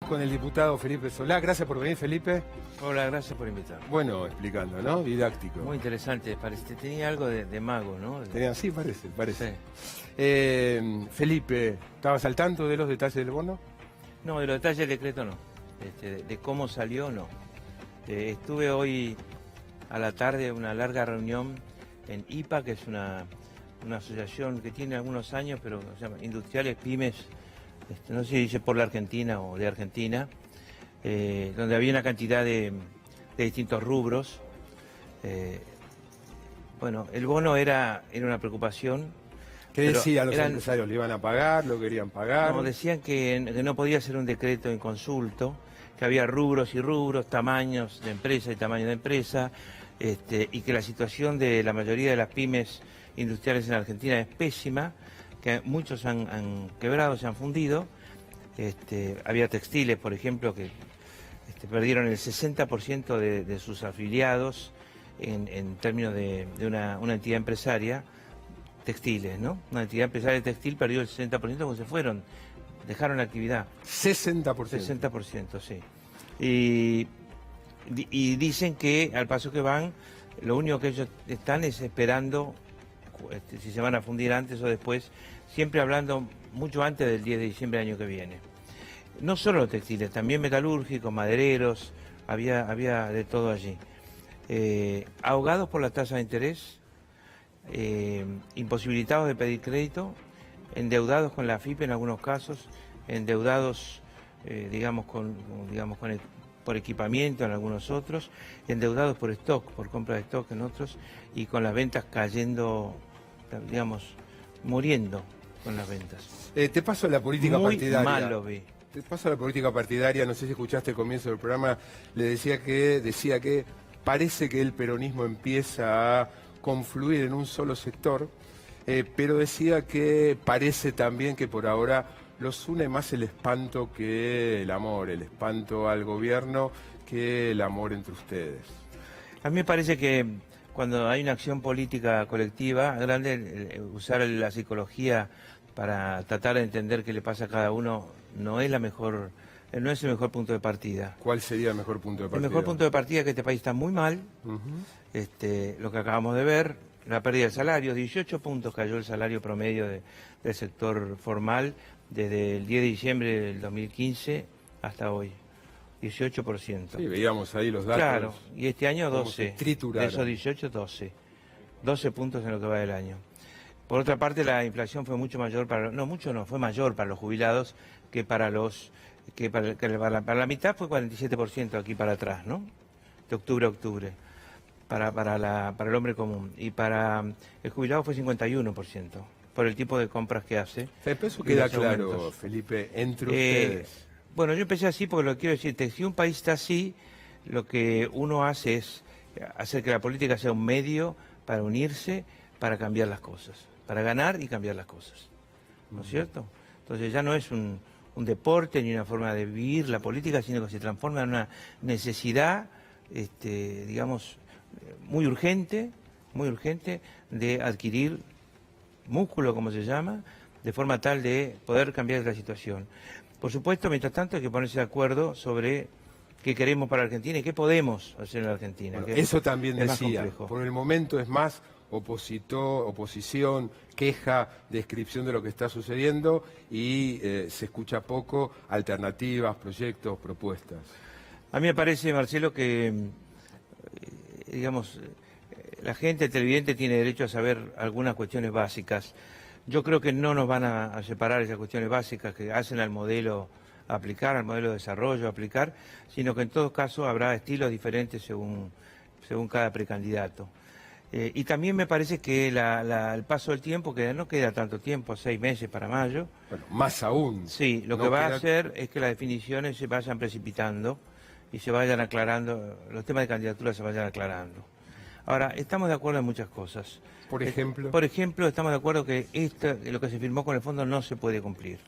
con el diputado Felipe Solá. Gracias por venir, Felipe. Hola, gracias por invitarme. Bueno, explicando, ¿no? Didáctico. Muy interesante, tenía algo de mago, ¿no? Sí, parece. Sí. Felipe, ¿estabas al tanto de los detalles del bono? No, de los detalles del decreto no. De cómo salió, no. Estuve hoy a la tarde en una larga reunión en IPA, que es una asociación que tiene algunos años, pero se llama Industriales Pymes, no sé si dice por la Argentina o de Argentina, donde había una cantidad de distintos rubros. Bueno, el bono era una preocupación. ¿Qué decían los empresarios? ¿Le iban a pagar? ¿Lo querían pagar? No, decían que no podía ser un decreto en consulto, que había rubros y rubros, tamaños de empresa y tamaño de empresa, y que la situación de la mayoría de las pymes industriales en Argentina es pésima, que muchos han quebrado, se han fundido. Había textiles, por ejemplo, que perdieron el 60% de sus afiliados en términos de una entidad empresaria, textiles, ¿no? Una entidad empresaria de textil perdió el 60% cuando se fueron, dejaron la actividad. 60%. 60%, sí. Y dicen que al paso que van, lo único que ellos están es esperando si se van a fundir antes o después, siempre hablando mucho antes del 10 de diciembre del año que viene. No solo los textiles, también metalúrgicos, madereros, había de todo allí. Ahogados por la tasa de interés, imposibilitados de pedir crédito, endeudados con la AFIP en algunos casos, endeudados por equipamiento en algunos otros, endeudados por stock, por compra de stock en otros, y con las ventas cayendo, muriendo con las ventas. Te paso la política partidaria. Muy mal lo vi. Te paso la política partidaria, no sé si escuchaste el comienzo del programa, decía que parece que el peronismo empieza a confluir en un solo sector, pero decía que parece también que por ahora los une más el espanto que el amor, el espanto al gobierno que el amor entre ustedes. A mí me parece que cuando hay una acción política colectiva grande, usar la psicología para tratar de entender qué le pasa a cada uno no es el mejor punto de partida. ¿Cuál sería el mejor punto de partida? El mejor punto de partida es que este país está muy mal, lo que acabamos de ver, la pérdida del salario, 18 puntos cayó el salario promedio del sector formal desde el 10 de diciembre del 2015 hasta hoy. 18%. Sí, veíamos ahí los datos. Claro, y este año 12. De esos 18, 12. 12 puntos en lo que va del año. Por otra parte, la inflación fue mucho mayor fue mayor para los jubilados que para para la mitad fue 47% aquí para atrás, ¿no? De octubre a octubre, para el hombre común. Y para el jubilado fue 51%, por el tipo de compras que hace. Eso queda claro, Felipe, entre ustedes. Bueno, yo empecé así porque lo que quiero decirte, si un país está así, lo que uno hace es hacer que la política sea un medio para unirse, para cambiar las cosas, para ganar y cambiar las cosas, ¿no es cierto? Entonces ya no es un deporte ni una forma de vivir la política, sino que se transforma en una necesidad, muy urgente de adquirir músculo, como se llama, de forma tal de poder cambiar la situación. Por supuesto, mientras tanto, hay que ponerse de acuerdo sobre qué queremos para Argentina y qué podemos hacer en la Argentina. Bueno, eso también decía, complejo. Por el momento es más oposición, queja, descripción de lo que está sucediendo y se escucha poco alternativas, proyectos, propuestas. A mí me parece, Marcelo, que, la gente, el televidente, tiene derecho a saber algunas cuestiones básicas. Yo creo que no nos van a separar esas cuestiones básicas que hacen al modelo a aplicar, al modelo de desarrollo a aplicar, sino que en todo caso habrá estilos diferentes según cada precandidato. Y también me parece que el paso del tiempo, que no queda tanto tiempo, 6 meses para mayo. Bueno, más aún. Sí, lo que va a hacer es que las definiciones se vayan precipitando y se vayan aclarando, los temas de candidatura se vayan aclarando. Ahora, estamos de acuerdo en muchas cosas. Por ejemplo. Por ejemplo, estamos de acuerdo que lo que se firmó con el fondo no se puede cumplir.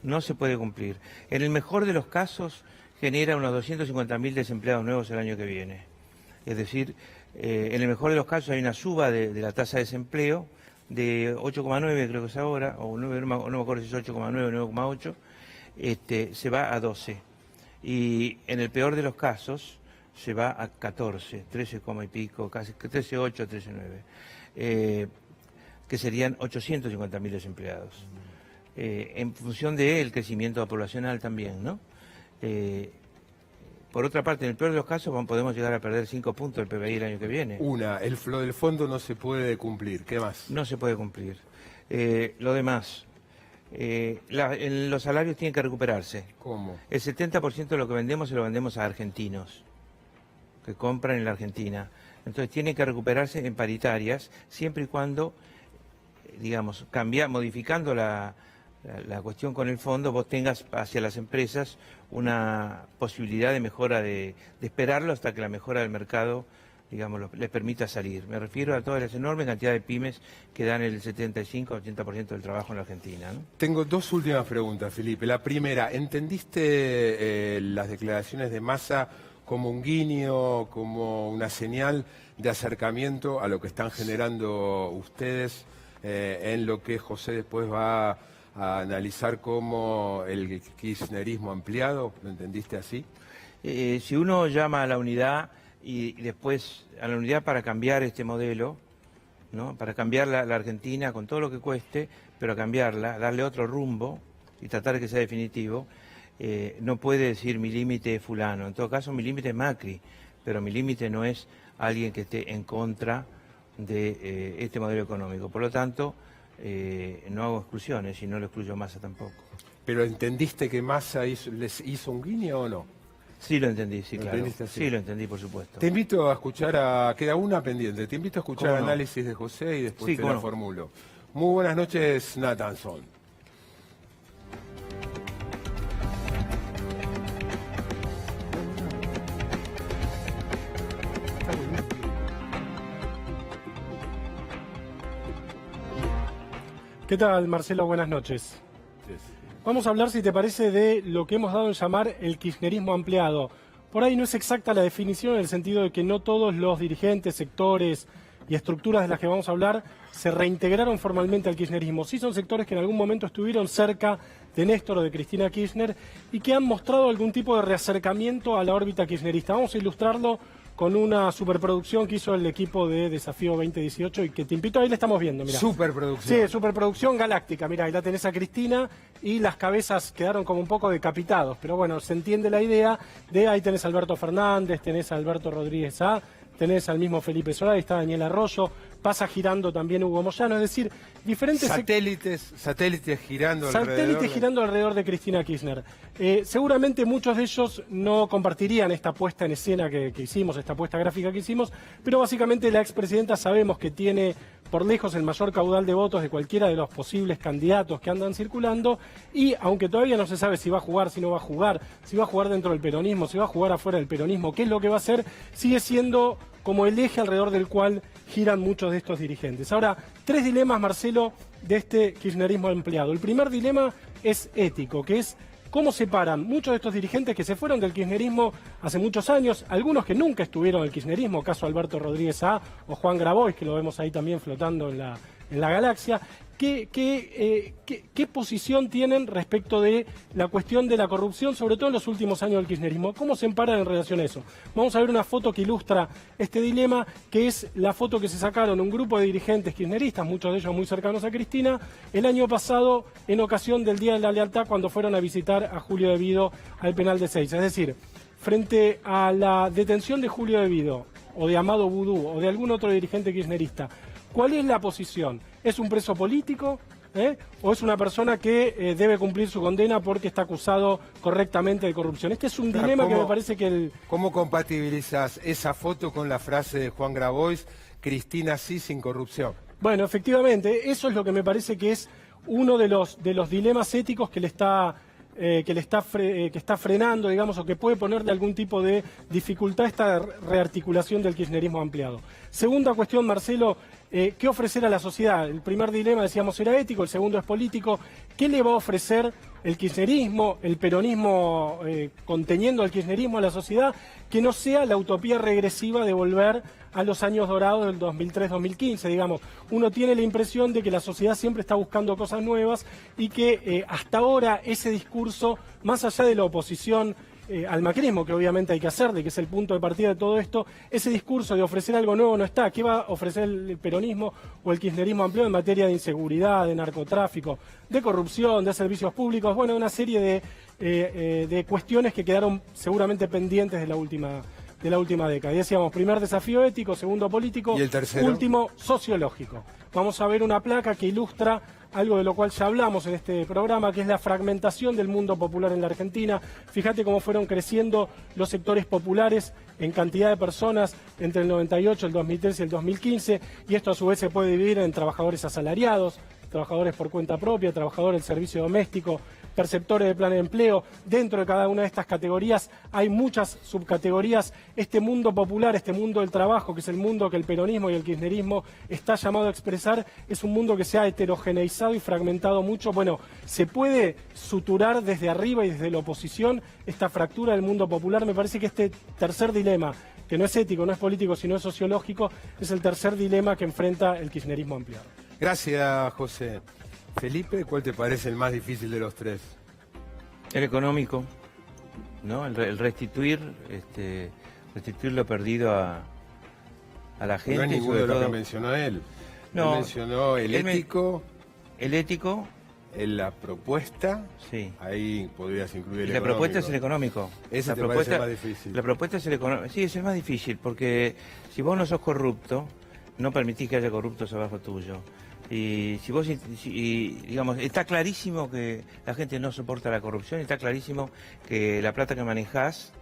No se puede cumplir. En el mejor de los casos, genera unos 250.000 desempleados nuevos el año que viene. Es decir, en el mejor de los casos hay una suba de la tasa de desempleo de 8,9, creo que es ahora, o 9, no me acuerdo si es 8,9 o 9,8, se va a 12. Y en el peor de los casos se va a 14, 13, y pico, casi 13,8, 13,9, que serían 850.000 desempleados. En función del crecimiento poblacional también, ¿no? Por otra parte, en el peor de los casos podemos llegar a perder 5 puntos del PBI el año que viene. Lo del fondo no se puede cumplir. ¿Qué más? No se puede cumplir. Lo demás, los salarios tienen que recuperarse. ¿Cómo? El 70% de lo que vendemos se lo vendemos a argentinos, que compran en la Argentina. Entonces tienen que recuperarse en paritarias, siempre y cuando, digamos, modificando la cuestión con el fondo, vos tengas hacia las empresas una posibilidad de mejora, de esperarlo hasta que la mejora del mercado, digamos, les permita salir. Me refiero a toda esa enorme cantidad de pymes que dan el 75-80% del trabajo en la Argentina, ¿no? Tengo dos últimas preguntas, Felipe. La primera, ¿entendiste las declaraciones de Massa como un guiño, como una señal de acercamiento a lo que están generando ustedes en lo que José después va a analizar como el kirchnerismo ampliado? ¿Lo entendiste así? Si uno llama a la unidad y después a la unidad para cambiar este modelo, ¿no? Para cambiar la Argentina con todo lo que cueste, pero cambiarla, darle otro rumbo y tratar de que sea definitivo, no puede decir mi límite es fulano. En todo caso, mi límite es Macri, pero mi límite no es alguien que esté en contra de este modelo económico. Por lo tanto, no hago exclusiones y no lo excluyo Massa tampoco. ¿Pero entendiste que Massa les hizo un guiño o no? Sí lo entendí, sí, ¿Lo claro. entendiste así? Sí lo entendí, por supuesto. Te invito a escuchar queda una pendiente, te invito a escuchar ¿Cómo no? análisis de José y después Sí, te ¿cómo la no? formulo. Muy buenas noches, Nathanson. ¿Qué tal, Marcelo? Buenas noches. Vamos a hablar, si te parece, de lo que hemos dado en llamar el kirchnerismo ampliado. Por ahí no es exacta la definición en el sentido de que no todos los dirigentes, sectores y estructuras de las que vamos a hablar se reintegraron formalmente al kirchnerismo. Sí son sectores que en algún momento estuvieron cerca de Néstor o de Cristina Kirchner y que han mostrado algún tipo de reacercamiento a la órbita kirchnerista. Vamos a ilustrarlo con una superproducción que hizo el equipo de Desafío 2018 y que te invito, ahí la estamos viendo, mirá. Superproducción. Sí, superproducción galáctica, mirá, ahí la tenés a Cristina y las cabezas quedaron como un poco decapitados, pero bueno, se entiende la idea de ahí tenés a Alberto Fernández, tenés a Alberto Rodríguez A, tenés al mismo Felipe Solá, está Daniel Arroyo, pasa girando también Hugo Moyano, es decir, diferentes satélites girando alrededor de Cristina Kirchner. Seguramente muchos de ellos no compartirían esta puesta en escena que hicimos, esta puesta gráfica que hicimos, pero básicamente la expresidenta sabemos que tiene por lejos el mayor caudal de votos de cualquiera de los posibles candidatos que andan circulando y aunque todavía no se sabe si va a jugar, si no va a jugar, si va a jugar dentro del peronismo, si va a jugar afuera del peronismo, qué es lo que va a hacer, sigue siendo como el eje alrededor del cual giran muchos de estos dirigentes. Ahora, tres dilemas, Marcelo, de este kirchnerismo ampliado. El primer dilema es ético, que es cómo separan muchos de estos dirigentes que se fueron del kirchnerismo hace muchos años, algunos que nunca estuvieron en el kirchnerismo, caso Alberto Rodríguez A o Juan Grabois, que lo vemos ahí también flotando en la galaxia. ¿Qué posición tienen respecto de la cuestión de la corrupción, sobre todo en los últimos años del kirchnerismo? ¿Cómo se emparan en relación a eso? Vamos a ver una foto que ilustra este dilema, que es la foto que se sacaron un grupo de dirigentes kirchneristas, muchos de ellos muy cercanos a Cristina, el año pasado en ocasión del Día de la Lealtad, cuando fueron a visitar a Julio De Vido al penal de Seiza. Es decir, frente a la detención de Julio De Vido, o de Amado Vudú, o de algún otro dirigente kirchnerista, ¿cuál es la posición? ¿Es un preso político? ¿O es una persona que debe cumplir su condena porque está acusado correctamente de corrupción? Este es un dilema que me parece que ¿Cómo compatibilizas esa foto con la frase de Juan Grabois, Cristina sí sin corrupción? Bueno, efectivamente, eso es lo que me parece que es uno de los dilemas éticos que está frenando, digamos, o que puede ponerle algún tipo de dificultad a esta rearticulación del kirchnerismo ampliado. Segunda cuestión, Marcelo, ¿Qué ofrecer a la sociedad? El primer dilema, decíamos, era ético, el segundo es político. ¿Qué le va a ofrecer el kirchnerismo, el peronismo conteniendo al kirchnerismo a la sociedad, que no sea la utopía regresiva de volver a los años dorados del 2003-2015, digamos? Uno tiene la impresión de que la sociedad siempre está buscando cosas nuevas y que hasta ahora ese discurso, más allá de la oposición al macrismo, que obviamente hay que hacer, de que es el punto de partida de todo esto, ese discurso de ofrecer algo nuevo no está. ¿Qué va a ofrecer el peronismo o el kirchnerismo amplio en materia de inseguridad, de narcotráfico, de corrupción, de servicios públicos? Bueno, una serie de cuestiones que quedaron seguramente pendientes de la última década. Y decíamos, primer desafío ético, segundo político, ¿Y el tercero? último sociológico. Vamos a ver una placa que ilustra algo de lo cual ya hablamos en este programa, que es la fragmentación del mundo popular en la Argentina. Fíjate cómo fueron creciendo los sectores populares en cantidad de personas entre el 98, el 2003 y el 2015, y esto a su vez se puede dividir en trabajadores asalariados, trabajadores por cuenta propia, trabajadores del servicio doméstico, perceptores de plan de empleo. Dentro de cada una de estas categorías hay muchas subcategorías. Este mundo popular, este mundo del trabajo, que es el mundo que el peronismo y el kirchnerismo está llamado a expresar, es un mundo que se ha heterogeneizado y fragmentado mucho. Bueno, se puede suturar desde arriba y desde la oposición esta fractura del mundo popular. Me parece que este tercer dilema, que no es ético, no es político, sino es sociológico, es el tercer dilema que enfrenta el kirchnerismo ampliado. Gracias, José. Felipe, ¿cuál te parece el más difícil de los tres? El económico, ¿no? El restituir lo perdido a la gente. No es ninguno de los que mencionó él. No, él mencionó el ético. El ético. La propuesta. Sí. Ahí podrías incluir el La económico. propuesta es el económico. Ese te parece el más difícil. La propuesta es el económico. Sí, es el más difícil, porque si vos no sos corrupto, no permitís que haya corruptos abajo tuyo. Y si vos, digamos, está clarísimo que la gente no soporta la corrupción, está clarísimo que la plata que manejás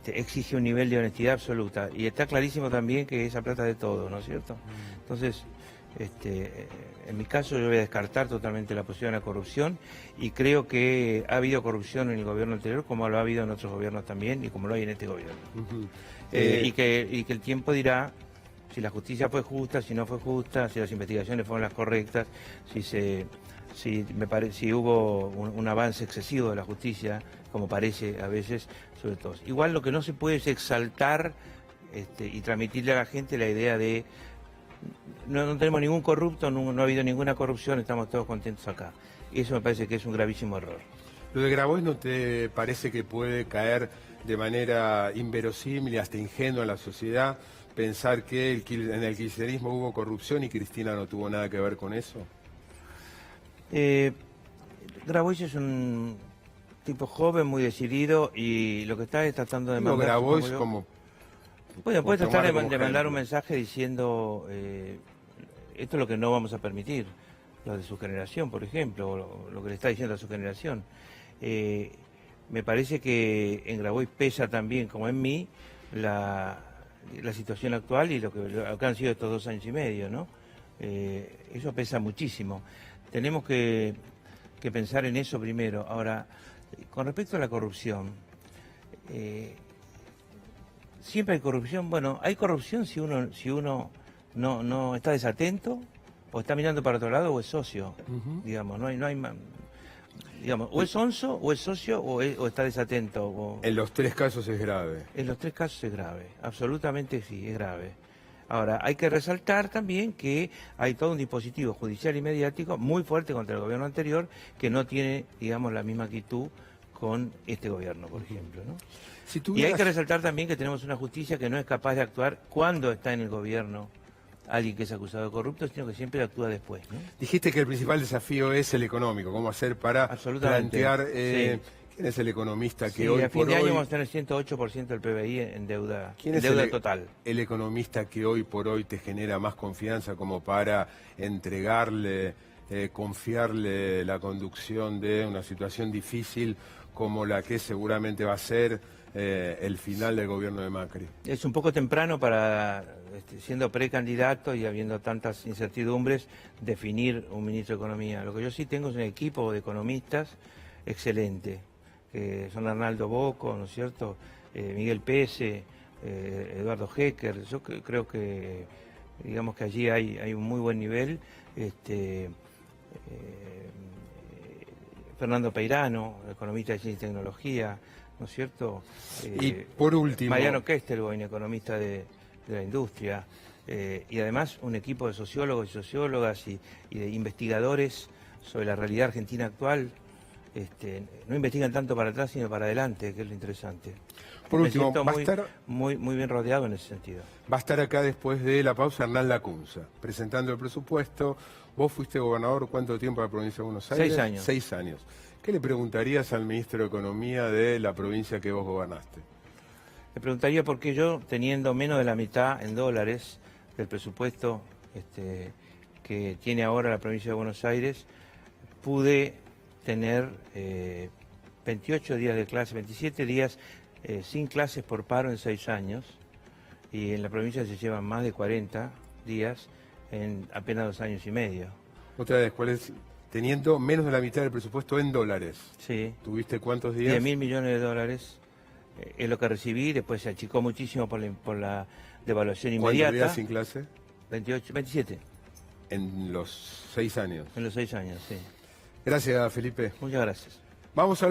exige un nivel de honestidad absoluta, y está clarísimo también que esa plata es de todo, ¿no es cierto? Entonces, en mi caso yo voy a descartar totalmente la posibilidad de la corrupción, y creo que ha habido corrupción en el gobierno anterior, como lo ha habido en otros gobiernos también, y como lo hay en este gobierno. Y que el tiempo dirá si la justicia fue justa, si no fue justa, si las investigaciones fueron las correctas, si hubo un avance excesivo de la justicia, como parece a veces, sobre todo. Igual lo que no se puede es exaltar y transmitirle a la gente la idea de no tenemos ningún corrupto, no ha habido ninguna corrupción, estamos todos contentos acá. Eso me parece que es un gravísimo error. ¿Lo de Grabois no te parece que puede caer de manera inverosímil y hasta ingenua en la sociedad pensar que en el kirchnerismo hubo corrupción y Cristina no tuvo nada que ver con eso? Grabois es un tipo joven, muy decidido, y lo que está es tratando de mandar... Grabois como... Bueno, puede tratar de mandar un mensaje diciendo esto es lo que no vamos a permitir, lo de su generación, por ejemplo, o lo que le está diciendo a su generación. Me parece que en Grabois pesa también, como en mí, la situación actual y lo que han sido estos 2 años y medio, ¿no? Eso pesa muchísimo. Tenemos que pensar en eso primero. Ahora, con respecto a la corrupción, siempre hay corrupción. Bueno, hay corrupción si uno no está desatento, o está mirando para otro lado, o es socio. Digamos, no hay digamos, o es onzo, o es socio, o está desatento. En los 3 casos es grave. En los 3 casos es grave, absolutamente sí, es grave. Ahora, hay que resaltar también que hay todo un dispositivo judicial y mediático muy fuerte contra el gobierno anterior, que no tiene, digamos, la misma actitud con este gobierno, por ejemplo, ¿no? Y hay que resaltar también que tenemos una justicia que no es capaz de actuar cuando está en el gobierno alguien que es acusado de corrupto, sino que siempre actúa después, ¿no? Dijiste que el principal desafío es el económico, cómo hacer para plantear... Sí. ¿Quién es el economista que sí, hoy a fin por de año hoy... vamos a tener 108% del PBI en deuda, ¿Quién en es deuda total? El economista que hoy por hoy te genera más confianza como para entregarle, confiarle la conducción de una situación difícil como la que seguramente va a ser el final del gobierno de Macri? Es un poco temprano para, siendo precandidato y habiendo tantas incertidumbres, definir un ministro de Economía. Lo que yo sí tengo es un equipo de economistas excelente, que son Arnaldo Bocco, ¿no es cierto?, Miguel Pese, Eduardo Hecker. Yo creo que digamos que allí hay un muy buen nivel. Fernando Peirano, economista de Ciencia y Tecnología, ¿no es cierto? Y por último... Mariano Kestelboin, economista de la industria, y además un equipo de sociólogos y sociólogas y de investigadores sobre la realidad argentina actual. No investigan tanto para atrás sino para adelante, que es lo interesante. Por último, me siento va a estar... muy bien rodeado en ese sentido. Va a estar acá después de la pausa Hernán Lacunza, presentando el presupuesto. Vos fuiste gobernador, ¿cuánto tiempo de la provincia de Buenos Aires? 6 años. 6 años. ¿Qué le preguntarías al ministro de Economía de la provincia que vos gobernaste? Le preguntaría por qué yo, teniendo menos de la mitad en dólares del presupuesto que tiene ahora la provincia de Buenos Aires, pude tener 28 días de clase, 27 días sin clases por paro en 6 años, y en la provincia se llevan más de 40 días en apenas 2 años y medio. Otra vez, ¿cuál es? Teniendo menos de la mitad del presupuesto en dólares. Sí. ¿Tuviste cuántos días? 10.000 millones de dólares es lo que recibí, después se achicó muchísimo por la devaluación inmediata. ¿Cuántos días sin clase? 27. En los 6 años. En los 6 años, sí. Gracias, Felipe. Muchas gracias. Vamos a